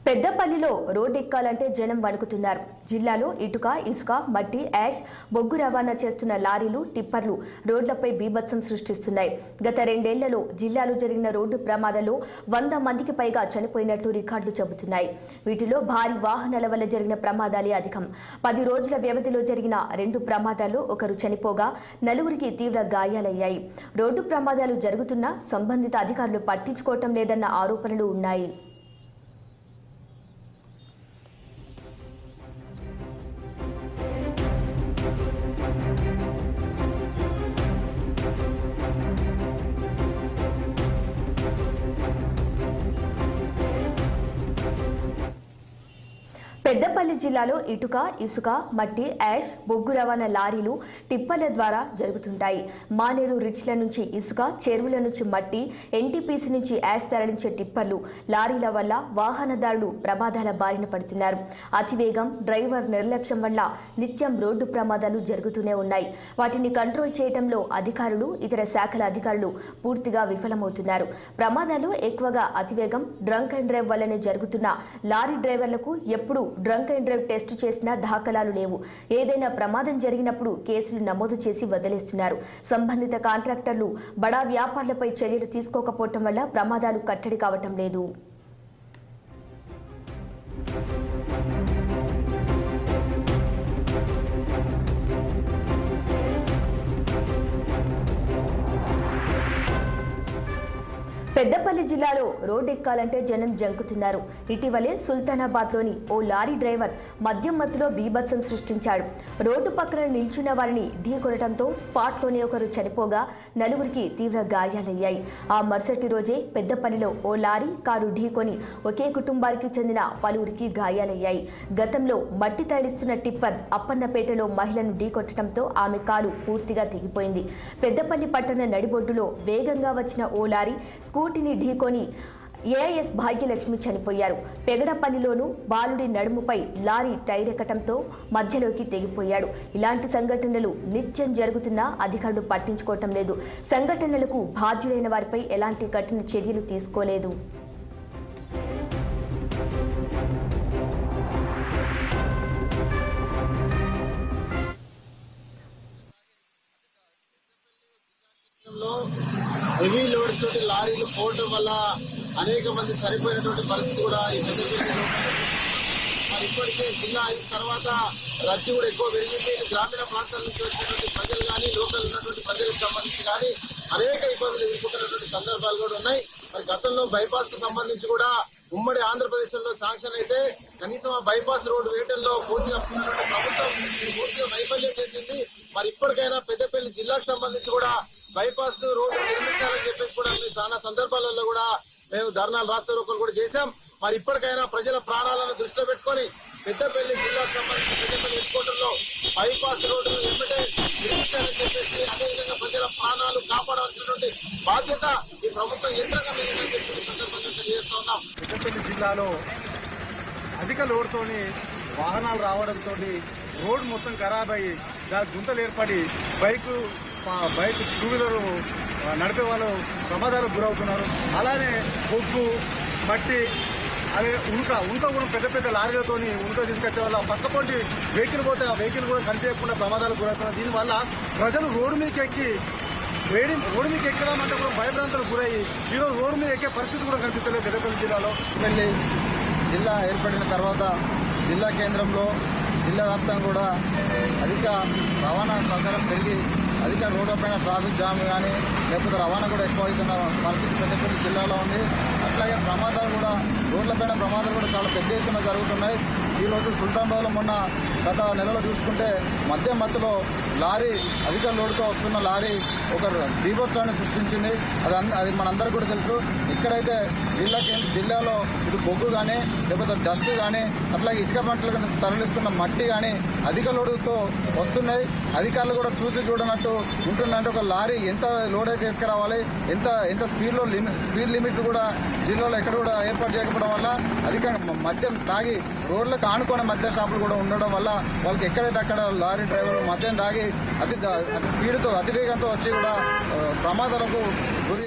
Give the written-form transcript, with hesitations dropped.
పెద్దపల్లిలో రోడ్ ఎక్కాలంటే జనం వణుకుతున్నారు. జిల్లాలో ఇటుక, ఇసుక, మట్టి, యాష్, బొగ్గు రవాణా చేస్తున్న లారీలు, టిప్పర్లు రోడ్లపై బీభత్సం సృష్టిస్తున్నాయి. గత 2 ఏళ్లలో జిల్లాలో జరిగిన రోడ్డు ప్రమాదాల్లో 100 మందికి పైగా చనిపోయినట్లు రికార్డులు చెబుతున్నాయి. వీటిలో భారీ వాహనాల వల్ల జరిగిన ప్రమాదాలే అధికం. 10 రోజుల వ్యవధిలో జరిగిన 2 ప్రమాదాల్లో ఒకరు చనిపోగా 4గురికి తీవ్ర గాయాలయ్యాయి. రోడ్డు ప్రమాదాలు జరుగుతున్నా సంబంధిత అధికారులు పట్టించుకోవటం లేదన్న ఆరోపణలు ఉన్నాయి. పెద్దపల్లి జిల్లాలో ఇటుక, ఇసుక, మట్టి, యాష్, బొగ్గు రవాణా లారీలు, టిప్పర్ల ద్వారా జరుగుతుంటాయి. మానేరు రిచ్ల నుంచి ఇసుక, చెరువుల నుంచి మట్టి, ఎన్టీపీసీ నుంచి యాష్ తరలించే టిప్పర్లు, లారీల వల్ల వాహనదారులు ప్రమాదాల బారిన పడుతున్నారు. అతివేగం, డ్రైవర్ నిర్లక్ష్యం వల్ల నిత్యం రోడ్డు ప్రమాదాలు జరుగుతూనే ఉన్నాయి. వాటిని కంట్రోల్ చేయడంలో అధికారులు, ఇతర శాఖల అధికారులు పూర్తిగా విఫలమవుతున్నారు. ప్రమాదాలు ఎక్కువగా అతివేగం, డ్రంక్ అండ్ డ్రైవ్ వల్లనే జరుగుతున్న లారీ డ్రైవర్లకు ఎప్పుడు డ్రంక్ అండ్ డ్రైవ్ టెస్ట్ చేసిన దాఖలాలు లేవు. ఏదైనా ప్రమాదం జరిగినప్పుడు కేసులు నమోదు చేసి వదిలేస్తున్నారు. సంబంధిత కాంట్రాక్టర్లు, బడా వ్యాపారులపై చర్యలు తీసుకోకపోవటం వల్ల ప్రమాదాలు కట్టడి కావటం లేదు. పెద్దపల్లి జిల్లాలో రోడ్ ఎక్కాలంటే జనం జంకుతున్నారు. ఇటీవలే సుల్తానాబాద్లోని ఓ లారీ డ్రైవర్ మద్యం మత్తులో బీభత్సం సృష్టించాడు. రోడ్డు పక్కన నిల్చున్న వారిని ఢీకొనడంతో స్పాట్లోనే ఒకరు చనిపోగా 4గురికి తీవ్ర గాయాలయ్యాయి. ఆ మరుసటి రోజే పెద్దపల్లిలో ఓ లారీ, కారు ఢీకొని ఒకే కుటుంబానికి చెందిన పలువురికి గాయాలయ్యాయి. గతంలో మట్టి తరలిస్తున్న టిప్పర్ అప్పన్నపేటలో మహిళను ఢీకొట్టడంతో ఆమె కాలు పూర్తిగా తెగిపోయింది. పెద్దపల్లి పట్టణ నడిబొడ్డులో వేగంగా వచ్చిన ఓ లారీ స్కూటీని ఢీకొని ఏఐఎస్ భాగ్యలక్ష్మి చనిపోయారు. పెగడపల్లిలోనూ బాలుడి నడుముపై లారీ టైర్ ఎక్కడంతో మధ్యలోకి తెగిపోయాడు. ఇలాంటి సంఘటనలు నిత్యం జరుగుతున్నా అధికారులు పట్టించుకోవటం లేదు. సంఘటనలకు బాధ్యులైన వారిపై ఎలాంటి కఠిన చర్యలు తీసుకోలేదు. హెవీ లోడ్స్ తోటి లారీలు పోవడం వల్ల అనేక మంది చనిపోయినటువంటి పరిస్థితి కూడా ఈ పెద్దపల్లిలో మరి ఇప్పటికే జిల్లా అయిన తర్వాత రద్దీ కూడా ఎక్కువ పెరిగింది. గ్రామీణ ప్రాంతాల నుంచి వచ్చినటువంటి ప్రజలు కానీ, లోకల్ ఉన్నటువంటి ప్రజలకు సంబంధించి కానీ అనేక ఇబ్బందులు ఎదుర్కొంటున్నటువంటి సందర్భాలు కూడా ఉన్నాయి. మరి గతంలో బైపాస్ కు సంబంధించి కూడా ఉమ్మడి ఆంధ్రప్రదేశ్ లో శాంక్షన్ అయితే కనీసం ఆ బైపాస్ రోడ్డు వేయడంలో పూర్తిగా ప్రభుత్వం పూర్తిగా వైఫల్యం చెందింది. మరి ఇప్పటికైనా పెద్దపల్లి జిల్లాకు సంబంధించి కూడా బైపాస్ రోడ్డు నిర్మించాలని చెప్పేసి కూడా మేము చాలా సందర్భాలలో కూడా మేము ధర్నాలు రాస్తారోకలు కూడా చేశాం. మరి ఇప్పటికైనా ప్రజల ప్రాణాలను దృష్టిలో పెట్టుకొని పెద్దపల్లి జిల్లాకు సంబంధించి పెద్దపల్లి హెడ్ క్వార్టర్లో బైపాస్ రోడ్డును ఎమ్మటే నిర్మించాలని చెప్పేసి, అదేవిధంగా ప్రజల ప్రాణాలు కాపాడవలసినటువంటి బాధ్యత ఈ ప్రభుత్వం యంత్రంగా మేము చెప్పి సందర్భంగా తెలియజేస్తా ఉన్నాం. పెద్దపల్లి జిల్లాలో అధిక లోడ్తోని వాహనాలు రావడంతో రోడ్డు మొత్తం ఖరాబ్ అయ్యి దాని గుంతలు ఏర్పడి బైక్ 2 వీలర్ నడిపే వాళ్ళు ప్రమాదాలకు గురవుతున్నారు. అలానే బొగ్గు, మట్టి, అదే ఉనక కూడా పెద్ద పెద్ద లారీలతోని ఉనక తీసుకొచ్చే వల్ల పక్కపొంటి వెహికల్ పోతే ఆ వెహికల్ కూడా కనిపించకుండా ప్రమాదాలకు గురవుతున్నారు. దీనివల్ల ప్రజలు రోడ్డు మీకు ఎక్కదామంటే కూడా భయభ్రాంతులకు గురయ్యి ఈరోజు రోడ్డు మీద ఎక్కే పరిస్థితి కూడా కనిపిస్తలేదు పెద్దపల్లి జిల్లాలో. జిల్లా ఏర్పడిన తర్వాత జిల్లా కేంద్రంలో జిల్లా వ్యాప్తంగా కూడా అధిక రవాణా సౌకర్యం పెరిగి అధిక రోడ్లపైన ట్రాఫిక్ జామ్ కానీ లేకపోతే రవాణా కూడా ఎక్కువ అవుతున్న పరిస్థితి పెద్దపల్లి జిల్లాలో ఉంది. అట్లాగే ప్రమాదాలు కూడా రోడ్లపైన ప్రమాదాలు కూడా చాలా పెద్ద ఎత్తున జరుగుతున్నాయి. ఈరోజు సుల్తానాబాద్లో మొన్న గత నెలలో చూసుకుంటే మద్యం మత్తులో లారీ అధిక లోడ్తో వస్తున్న లారీ ఒక బీభత్సాన్ని సృష్టించింది. అది మనందరికీ కూడా తెలుసు. ఇక్కడైతే జిల్లాలో ఇది బొగ్గు కానీ లేకపోతే డస్ట్ కానీ అట్లాగే ఇటుక పంటలు తరలిస్తున్న మట్టి కానీ అధిక లోడుతో వస్తున్నాయి. అధికారులు కూడా చూసి చూడనట్టు ఉంటుందంటే ఒక లారీ ఎంత లోడ్ అయితే తీసుకురావాలి, ఎంత స్పీడ్ లిమిట్ కూడా జిల్లాలో ఎక్కడ కూడా ఏర్పాటు చేయకపోవడం వల్ల అధికంగా మద్యం తాగి రోడ్లకు ఆనుకునే మద్యం షాపులు కూడా ఉండడం వల్ల వాళ్ళకి ఎక్కడైతే అక్కడ లారీ డ్రైవర్లు మద్యం తాగి అతి స్పీడ్తో అతివేగంతో వచ్చి కూడా ప్రమాదాలకు గురి